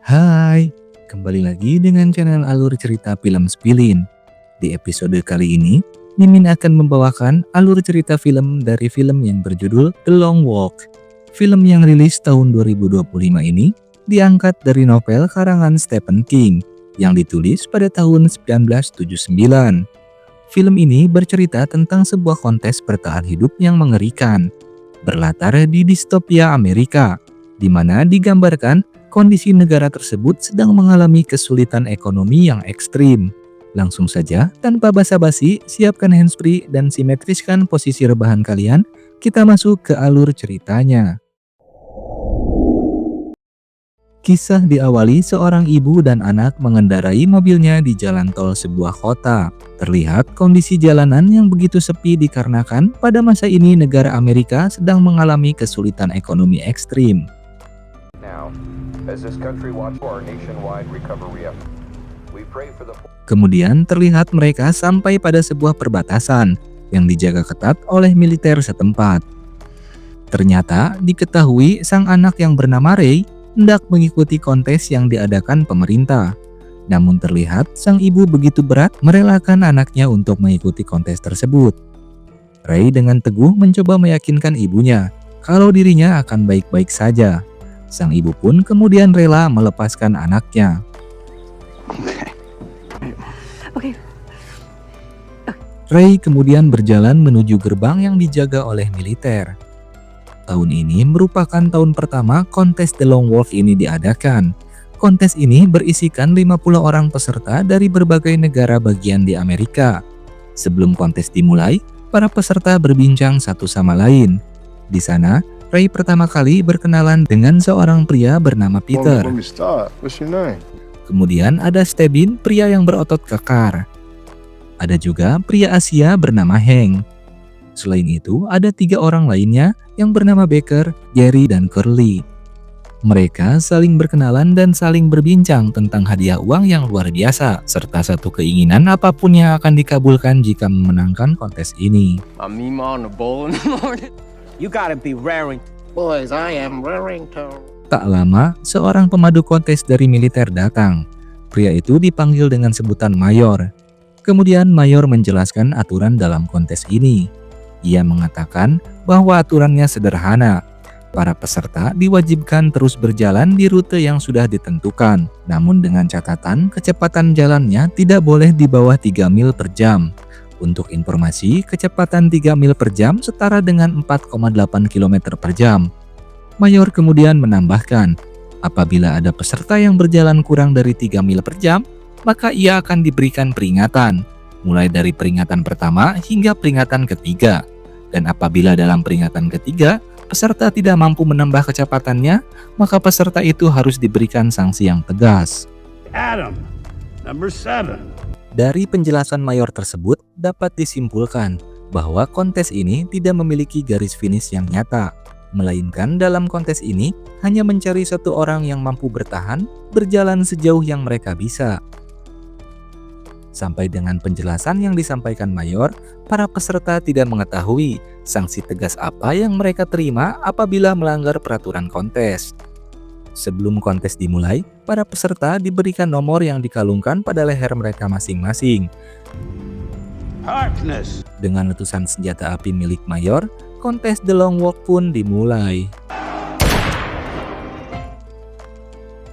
Hai, kembali lagi dengan channel Alur Cerita Film Spilin. Di episode kali ini, Mimin akan membawakan alur cerita film dari film yang berjudul The Long Walk. Film yang rilis tahun 2025 ini diangkat dari novel karangan Stephen King yang ditulis pada tahun 1979. Film ini bercerita tentang sebuah kontes bertahan hidup yang mengerikan, berlatar di distopia Amerika, di mana digambarkan kondisi negara tersebut sedang mengalami kesulitan ekonomi yang ekstrim. Langsung saja, tanpa basa-basi, siapkan handsfree dan simetriskan posisi rebahan kalian, kita masuk ke alur ceritanya. Kisah diawali seorang ibu dan anak mengendarai mobilnya di jalan tol sebuah kota. Terlihat kondisi jalanan yang begitu sepi dikarenakan pada masa ini negara Amerika sedang mengalami kesulitan ekonomi ekstrim. Kemudian terlihat mereka sampai pada sebuah perbatasan yang dijaga ketat oleh militer setempat. Ternyata diketahui sang anak yang bernama Ray hendak mengikuti kontes yang diadakan pemerintah. Namun terlihat sang ibu begitu berat merelakan anaknya untuk mengikuti kontes tersebut. Ray dengan teguh mencoba meyakinkan ibunya kalau dirinya akan baik-baik saja. Sang ibu pun kemudian rela melepaskan anaknya. Ray kemudian berjalan menuju gerbang yang dijaga oleh militer. Tahun ini merupakan tahun pertama kontes The Long Walk ini diadakan. Kontes ini berisikan 50 orang peserta dari berbagai negara bagian di Amerika. Sebelum kontes dimulai, para peserta berbincang satu sama lain. Di sana, Ray pertama kali berkenalan dengan seorang pria bernama Peter. Kemudian ada Stebin, pria yang berotot kekar. Ada juga pria Asia bernama Hank. Selain itu, ada 3 orang lainnya yang bernama Baker, Gary, dan Curly. Mereka saling berkenalan dan saling berbincang tentang hadiah uang yang luar biasa, serta satu keinginan apapun yang akan dikabulkan jika memenangkan kontes ini. Tak lama, seorang pemadu kontes dari militer datang. Pria itu dipanggil dengan sebutan Mayor. Kemudian Mayor menjelaskan aturan dalam kontes ini. Ia mengatakan bahwa aturannya sederhana. Para peserta diwajibkan terus berjalan di rute yang sudah ditentukan. Namun dengan catatan kecepatan jalannya tidak boleh di bawah 3 mil per jam. Untuk informasi, kecepatan 3 mil per jam setara dengan 4,8 km per jam. Mayor kemudian menambahkan, apabila ada peserta yang berjalan kurang dari 3 mil per jam, maka ia akan diberikan peringatan, mulai dari peringatan pertama hingga peringatan ketiga. Dan apabila dalam peringatan ketiga, peserta tidak mampu menambah kecepatannya, maka peserta itu harus diberikan sanksi yang tegas. Adam, number 7. Dari penjelasan Mayor tersebut, dapat disimpulkan bahwa kontes ini tidak memiliki garis finish yang nyata, melainkan dalam kontes ini hanya mencari satu orang yang mampu bertahan, berjalan sejauh yang mereka bisa. Sampai dengan penjelasan yang disampaikan Mayor, para peserta tidak mengetahui sanksi tegas apa yang mereka terima apabila melanggar peraturan kontes. Sebelum kontes dimulai, para peserta diberikan nomor yang dikalungkan pada leher mereka masing-masing. Dengan letusan senjata api milik Mayor, kontes The Long Walk pun dimulai.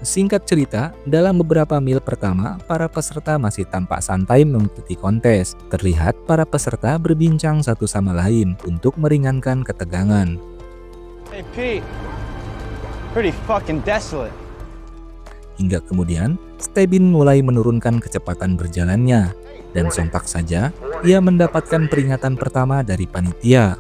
Singkat cerita, dalam beberapa mil pertama, para peserta masih tampak santai mengikuti kontes. Terlihat para peserta berbincang satu sama lain untuk meringankan ketegangan. Hey Pete, pretty fucking desolate. Hingga kemudian, Stebin mulai menurunkan kecepatan berjalannya. Dan sontak saja, ia mendapatkan peringatan pertama dari panitia.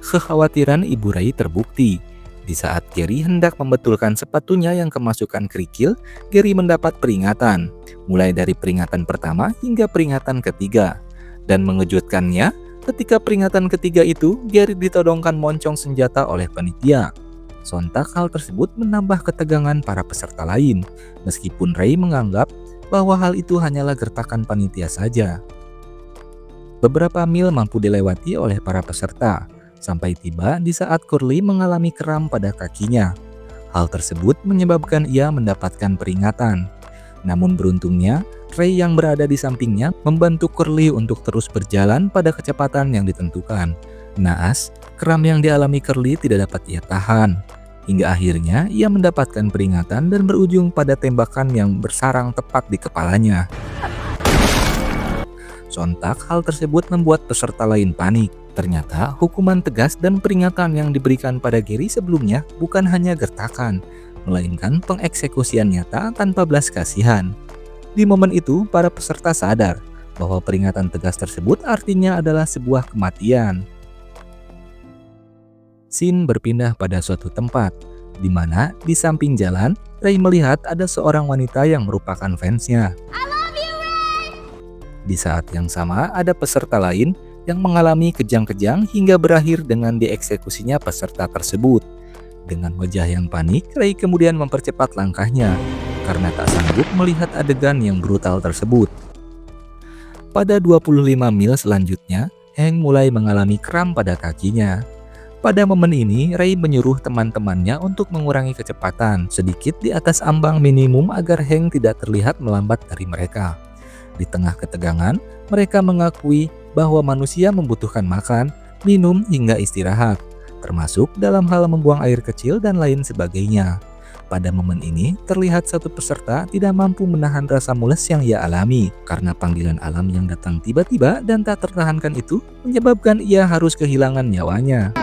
Kekhawatiran Ibu Ray terbukti. Di saat Gary hendak membetulkan sepatunya yang kemasukan kerikil, Gary mendapat peringatan, mulai dari peringatan pertama hingga peringatan ketiga. Dan mengejutkannya, ketika peringatan ketiga itu, Gary ditodongkan moncong senjata oleh panitia. Sontak hal tersebut menambah ketegangan para peserta lain, meskipun Ray menganggap bahwa hal itu hanyalah gertakan panitia saja. Beberapa mil mampu dilewati oleh para peserta, sampai tiba di saat Curly mengalami kram pada kakinya. Hal tersebut menyebabkan ia mendapatkan peringatan. Namun beruntungnya, Ray yang berada di sampingnya membantu Curly untuk terus berjalan pada kecepatan yang ditentukan. Naas, kram yang dialami Curly tidak dapat ia tahan. Hingga akhirnya ia mendapatkan peringatan dan berujung pada tembakan yang bersarang tepat di kepalanya. Sontak hal tersebut membuat peserta lain panik. Ternyata hukuman tegas dan peringatan yang diberikan pada Gary sebelumnya bukan hanya gertakan, melainkan pengeksekusian nyata tanpa belas kasihan. Di momen itu, para peserta sadar bahwa peringatan tegas tersebut artinya adalah sebuah kematian. Scene berpindah pada suatu tempat, di mana di samping jalan, Ray melihat ada seorang wanita yang merupakan fansnya. Di saat yang sama, ada peserta lain yang mengalami kejang-kejang hingga berakhir dengan dieksekusinya peserta tersebut. Dengan wajah yang panik, Ray kemudian mempercepat langkahnya karena tak sanggup melihat adegan yang brutal tersebut. Pada 25 mil selanjutnya, Hank mulai mengalami kram pada kakinya. Pada momen ini, Ray menyuruh teman-temannya untuk mengurangi kecepatan sedikit di atas ambang minimum agar Hank tidak terlihat melambat dari mereka. Di tengah ketegangan, mereka mengakui bahwa manusia membutuhkan makan, minum, hingga istirahat, termasuk dalam hal membuang air kecil dan lain sebagainya. Pada momen ini, terlihat satu peserta tidak mampu menahan rasa mules yang ia alami karena panggilan alam yang datang tiba-tiba dan tak tertahankan itu menyebabkan ia harus kehilangan nyawanya.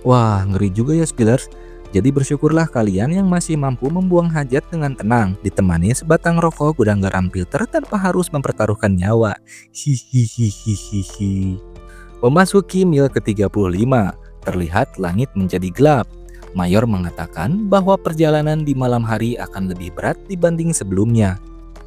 Wah, ngeri juga ya Spillers. Jadi bersyukurlah kalian yang masih mampu membuang hajat dengan tenang, ditemani sebatang rokok gudang garam filter tanpa harus mempertaruhkan nyawa. Hihihihihihi. Memasuki mil ke-35, terlihat langit menjadi gelap. Mayor mengatakan bahwa perjalanan di malam hari akan lebih berat dibanding sebelumnya.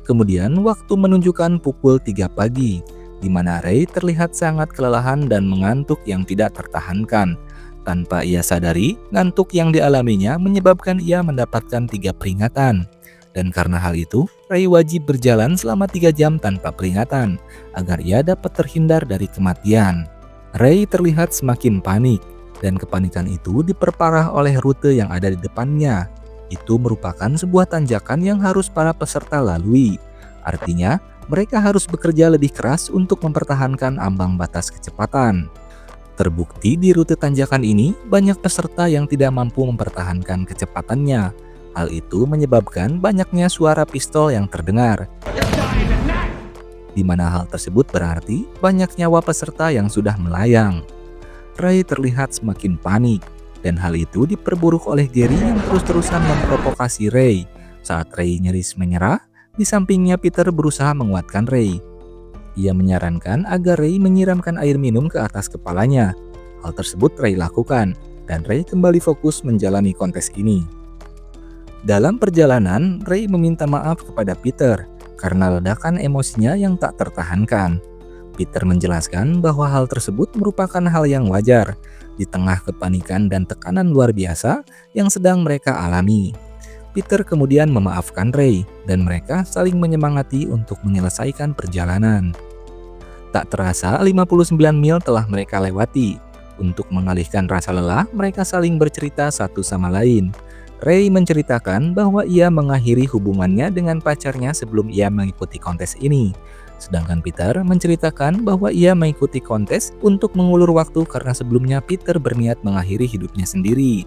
Kemudian waktu menunjukkan pukul 3 pagi, di mana Ray terlihat sangat kelelahan dan mengantuk yang tidak tertahankan. Tanpa ia sadari, ngantuk yang dialaminya menyebabkan ia mendapatkan 3 peringatan. Dan karena hal itu, Ray wajib berjalan selama 3 jam tanpa peringatan, agar ia dapat terhindar dari kematian. Ray terlihat semakin panik, dan kepanikan itu diperparah oleh rute yang ada di depannya. Itu merupakan sebuah tanjakan yang harus para peserta lalui. Artinya, mereka harus bekerja lebih keras untuk mempertahankan ambang batas kecepatan. Terbukti di rute tanjakan ini, banyak peserta yang tidak mampu mempertahankan kecepatannya. Hal itu menyebabkan banyaknya suara pistol yang terdengar. Di mana hal tersebut berarti banyak nyawa peserta yang sudah melayang. Ray terlihat semakin panik, dan hal itu diperburuk oleh Gary yang terus-terusan memprovokasi Ray. Saat Ray nyaris menyerah, di sampingnya Peter berusaha menguatkan Ray. Ia menyarankan agar Ray menyiramkan air minum ke atas kepalanya. Hal tersebut Ray lakukan, dan Ray kembali fokus menjalani kontes ini. Dalam perjalanan, Ray meminta maaf kepada Peter karena ledakan emosinya yang tak tertahankan. Peter menjelaskan bahwa hal tersebut merupakan hal yang wajar di tengah kepanikan dan tekanan luar biasa yang sedang mereka alami. Peter kemudian memaafkan Ray, dan mereka saling menyemangati untuk menyelesaikan perjalanan. Tak terasa 59 mil telah mereka lewati. Untuk mengalihkan rasa lelah, mereka saling bercerita satu sama lain. Ray menceritakan bahwa ia mengakhiri hubungannya dengan pacarnya sebelum ia mengikuti kontes ini. Sedangkan Peter menceritakan bahwa ia mengikuti kontes untuk mengulur waktu karena sebelumnya Peter berniat mengakhiri hidupnya sendiri.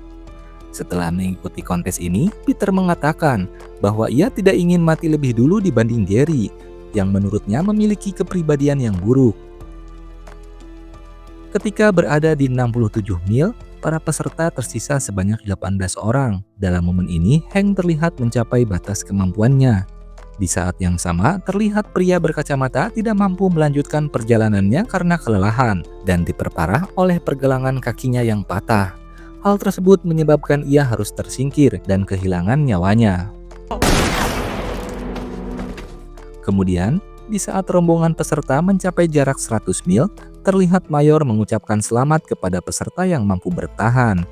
Setelah mengikuti kontes ini, Peter mengatakan bahwa ia tidak ingin mati lebih dulu dibanding Gary, yang menurutnya memiliki kepribadian yang buruk. Ketika berada di 67 mil, para peserta tersisa sebanyak 18 orang. Dalam momen ini, Hank terlihat mencapai batas kemampuannya. Di saat yang sama, terlihat pria berkacamata tidak mampu melanjutkan perjalanannya karena kelelahan dan diperparah oleh pergelangan kakinya yang patah. Hal tersebut menyebabkan ia harus tersingkir dan kehilangan nyawanya. Kemudian, di saat rombongan peserta mencapai jarak 100 mil, terlihat Mayor mengucapkan selamat kepada peserta yang mampu bertahan.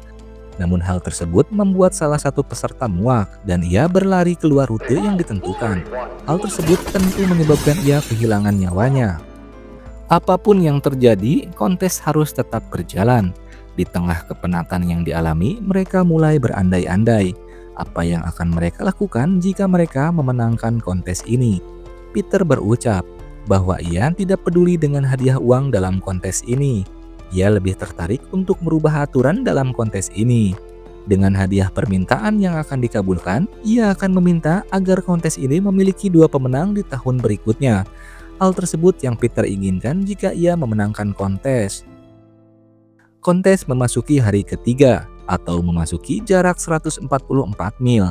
Namun hal tersebut membuat salah satu peserta muak dan ia berlari keluar rute yang ditentukan. Hal tersebut tentu menyebabkan ia kehilangan nyawanya. Apapun yang terjadi, kontes harus tetap berjalan. Di tengah kepenatan yang dialami, mereka mulai berandai-andai apa yang akan mereka lakukan jika mereka memenangkan kontes ini. Peter berucap bahwa ia tidak peduli dengan hadiah uang dalam kontes ini. Ia lebih tertarik untuk merubah aturan dalam kontes ini. Dengan hadiah permintaan yang akan dikabulkan, ia akan meminta agar kontes ini memiliki 2 pemenang di tahun berikutnya. Hal tersebut yang Peter inginkan jika ia memenangkan kontes. Kontes memasuki hari ketiga atau memasuki jarak 144 mil.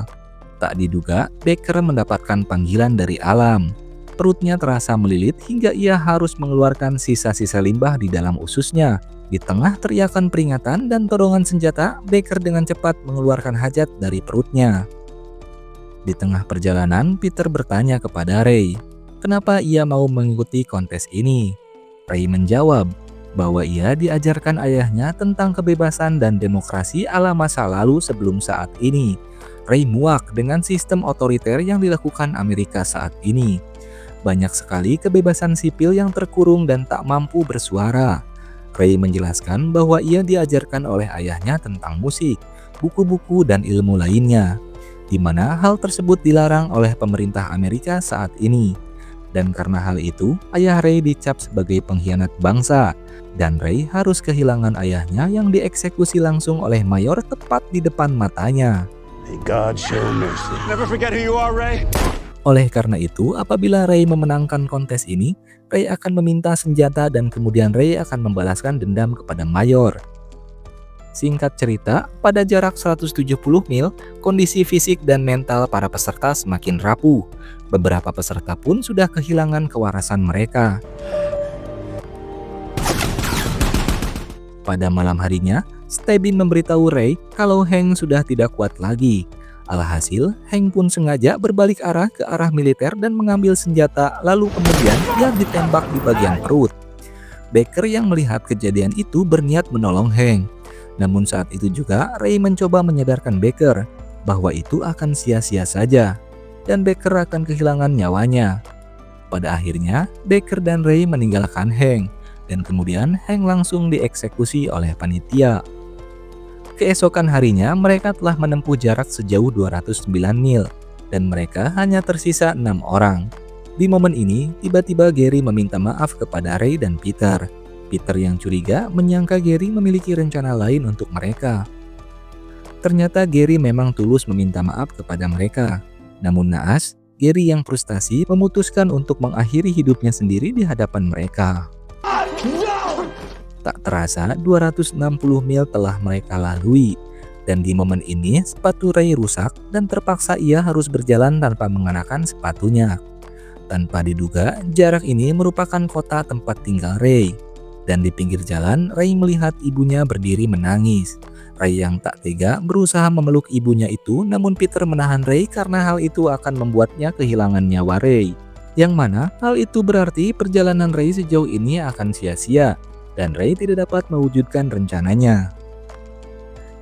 Tak diduga, Baker mendapatkan panggilan dari alam. Perutnya terasa melilit hingga ia harus mengeluarkan sisa-sisa limbah di dalam ususnya. Di tengah teriakan peringatan dan todongan senjata, Baker dengan cepat mengeluarkan hajat dari perutnya. Di tengah perjalanan, Peter bertanya kepada Ray, kenapa ia mau mengikuti kontes ini. Ray menjawab bahwa ia diajarkan ayahnya tentang kebebasan dan demokrasi ala masa lalu sebelum saat ini. Ray muak dengan sistem otoriter yang dilakukan Amerika saat ini. Banyak sekali kebebasan sipil yang terkurung dan tak mampu bersuara. Ray menjelaskan bahwa ia diajarkan oleh ayahnya tentang musik, buku-buku, dan ilmu lainnya, di mana hal tersebut dilarang oleh pemerintah Amerika saat ini. Dan karena hal itu, ayah Ray dicap sebagai pengkhianat bangsa, dan Ray harus kehilangan ayahnya yang dieksekusi langsung oleh mayor tepat di depan matanya. May God show mercy. Never forget who you are, Ray. Oleh karena itu, apabila Ray memenangkan kontes ini, Ray akan meminta senjata dan kemudian Ray akan membalaskan dendam kepada mayor. Singkat cerita, pada jarak 170 mil, kondisi fisik dan mental para peserta semakin rapuh. Beberapa peserta pun sudah kehilangan kewarasan mereka. Pada malam harinya, Stebin memberitahu Ray kalau Hank sudah tidak kuat lagi. Alhasil, Hank pun sengaja berbalik arah ke arah militer dan mengambil senjata, lalu kemudian ia ditembak di bagian perut. Baker yang melihat kejadian itu berniat menolong Hank. Namun saat itu juga Ray mencoba menyadarkan Baker bahwa itu akan sia-sia saja dan Baker akan kehilangan nyawanya. Pada akhirnya, Baker dan Ray meninggalkan Hank dan kemudian Hank langsung dieksekusi oleh panitia. Keesokan harinya, mereka telah menempuh jarak sejauh 209 mil dan mereka hanya tersisa 6 orang. Di momen ini, tiba-tiba Gary meminta maaf kepada Ray dan Peter. Peter yang curiga menyangka Gary memiliki rencana lain untuk mereka. Ternyata Gary memang tulus meminta maaf kepada mereka. Namun naas, Gary yang frustasi memutuskan untuk mengakhiri hidupnya sendiri di hadapan mereka. Tak terasa 260 mil telah mereka lalui. Dan di momen ini sepatu Ray rusak dan terpaksa ia harus berjalan tanpa mengenakan sepatunya. Tanpa diduga, jarak ini merupakan kota tempat tinggal Ray. Dan di pinggir jalan, Ray melihat ibunya berdiri menangis. Ray yang tak tega berusaha memeluk ibunya itu, namun Peter menahan Ray karena hal itu akan membuatnya kehilangan nyawa Ray. Yang mana hal itu berarti perjalanan Ray sejauh ini akan sia-sia, dan Ray tidak dapat mewujudkan rencananya.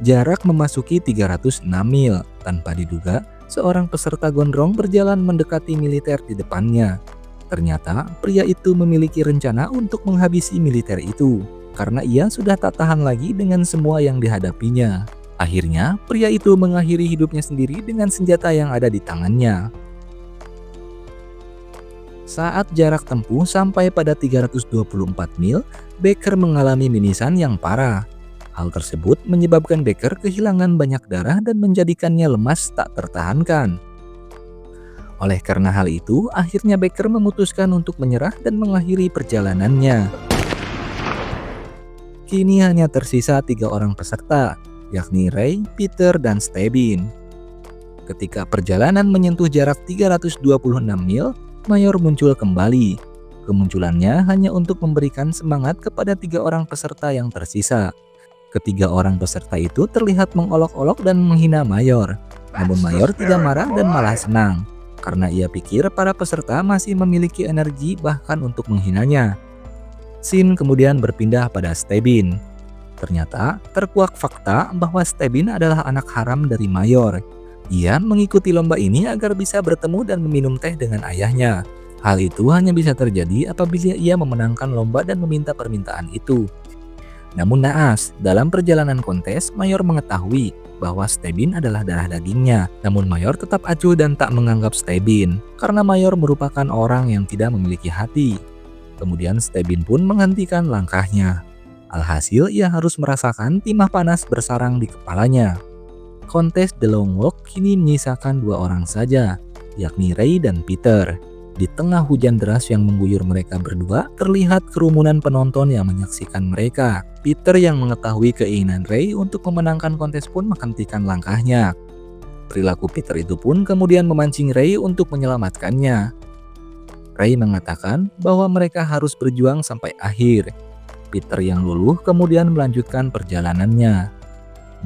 Jarak memasuki 306 mil, tanpa diduga, seorang peserta gondrong berjalan mendekati militer di depannya. Ternyata pria itu memiliki rencana untuk menghabisi militer itu karena ia sudah tak tahan lagi dengan semua yang dihadapinya. Akhirnya pria itu mengakhiri hidupnya sendiri dengan senjata yang ada di tangannya. Saat jarak tempuh sampai pada 324 mil, Baker mengalami mimisan yang parah. Hal tersebut menyebabkan Baker kehilangan banyak darah dan menjadikannya lemas tak tertahankan. Oleh karena hal itu, akhirnya Baker memutuskan untuk menyerah dan mengakhiri perjalanannya. Kini hanya tersisa 3 orang peserta, yakni Ray, Peter, dan Stebin. Ketika perjalanan menyentuh jarak 326 mil, Mayor muncul kembali. Kemunculannya hanya untuk memberikan semangat kepada 3 orang peserta yang tersisa. Ketiga orang peserta itu terlihat mengolok-olok dan menghina Mayor. Namun Mayor tidak marah dan malah senang, karena ia pikir para peserta masih memiliki energi bahkan untuk menghinanya. Scene kemudian berpindah pada Stebin. Ternyata terkuak fakta bahwa Stebin adalah anak haram dari Mayor. Ia mengikuti lomba ini agar bisa bertemu dan meminum teh dengan ayahnya. Hal itu hanya bisa terjadi apabila ia memenangkan lomba dan meminta permintaan itu. Namun naas, dalam perjalanan kontes, Mayor mengetahui bahwa Stebin adalah darah dagingnya. Namun Mayor tetap acuh dan tak menganggap Stebin, karena Mayor merupakan orang yang tidak memiliki hati. Kemudian Stebin pun menghentikan langkahnya. Alhasil ia harus merasakan timah panas bersarang di kepalanya. Kontes The Long Walk kini menyisakan 2 orang saja, yakni Ray dan Peter. Di tengah hujan deras yang mengguyur mereka berdua, terlihat kerumunan penonton yang menyaksikan mereka. Peter yang mengetahui keinginan Ray untuk memenangkan kontes pun menghentikan langkahnya. Perilaku Peter itu pun kemudian memancing Ray untuk menyelamatkannya. Ray mengatakan bahwa mereka harus berjuang sampai akhir. Peter yang luluh kemudian melanjutkan perjalanannya.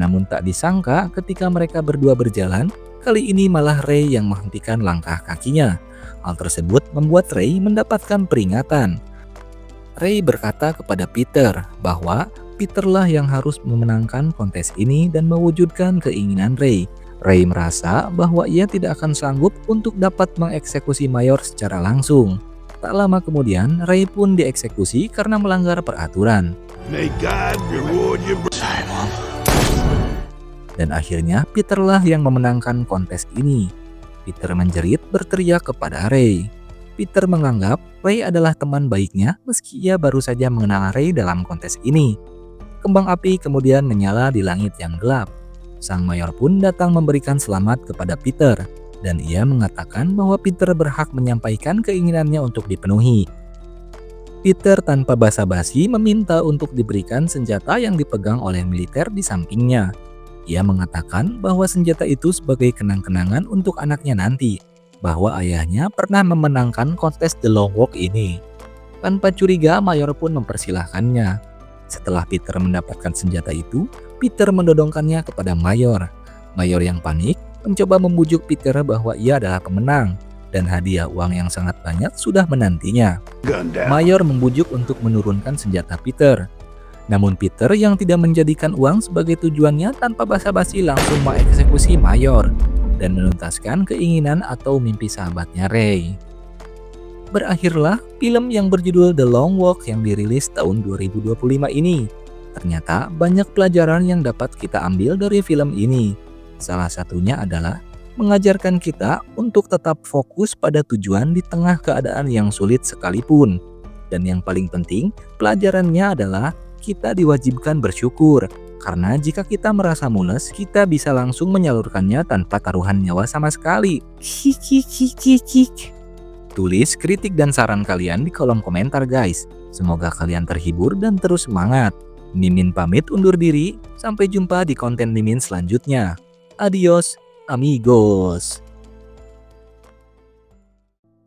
Namun tak disangka ketika mereka berdua berjalan, kali ini malah Ray yang menghentikan langkah kakinya. Hal tersebut membuat Ray mendapatkan peringatan. Ray berkata kepada Peter bahwa Peterlah yang harus memenangkan kontes ini dan mewujudkan keinginan Ray. Ray merasa bahwa ia tidak akan sanggup untuk dapat mengeksekusi Mayor secara langsung. Tak lama kemudian, Ray pun dieksekusi karena melanggar peraturan. May God reward you. Dan akhirnya Peterlah yang memenangkan kontes ini. Peter menjerit berteriak kepada Ray. Peter menganggap Ray adalah teman baiknya meski ia baru saja mengenal Ray dalam kontes ini. Kembang api kemudian menyala di langit yang gelap. Sang Mayor pun datang memberikan selamat kepada Peter, dan ia mengatakan bahwa Peter berhak menyampaikan keinginannya untuk dipenuhi. Peter tanpa basa-basi meminta untuk diberikan senjata yang dipegang oleh militer di sampingnya. Ia mengatakan bahwa senjata itu sebagai kenang-kenangan untuk anaknya nanti, bahwa ayahnya pernah memenangkan kontes The Long Walk ini. Tanpa curiga, Mayor pun mempersilahkannya. Setelah Peter mendapatkan senjata itu, Peter mendodongkannya kepada Mayor. Mayor yang panik mencoba membujuk Peter bahwa ia adalah pemenang, dan hadiah uang yang sangat banyak sudah menantinya. Mayor membujuk untuk menurunkan senjata Peter. Namun Peter yang tidak menjadikan uang sebagai tujuannya tanpa basa-basi langsung mengeksekusi Mayor dan menuntaskan keinginan atau mimpi sahabatnya Ray. Berakhirlah film yang berjudul The Long Walk yang dirilis tahun 2025 ini. Ternyata banyak pelajaran yang dapat kita ambil dari film ini. Salah satunya adalah mengajarkan kita untuk tetap fokus pada tujuan di tengah keadaan yang sulit sekalipun. Dan yang paling penting, pelajarannya adalah kita diwajibkan bersyukur, karena jika kita merasa mules, kita bisa langsung menyalurkannya tanpa taruhan nyawa sama sekali. Tulis kritik dan saran kalian di kolom komentar guys. Semoga kalian terhibur dan terus semangat. Mimin pamit undur diri, sampai jumpa di konten Mimin selanjutnya. Adios, amigos.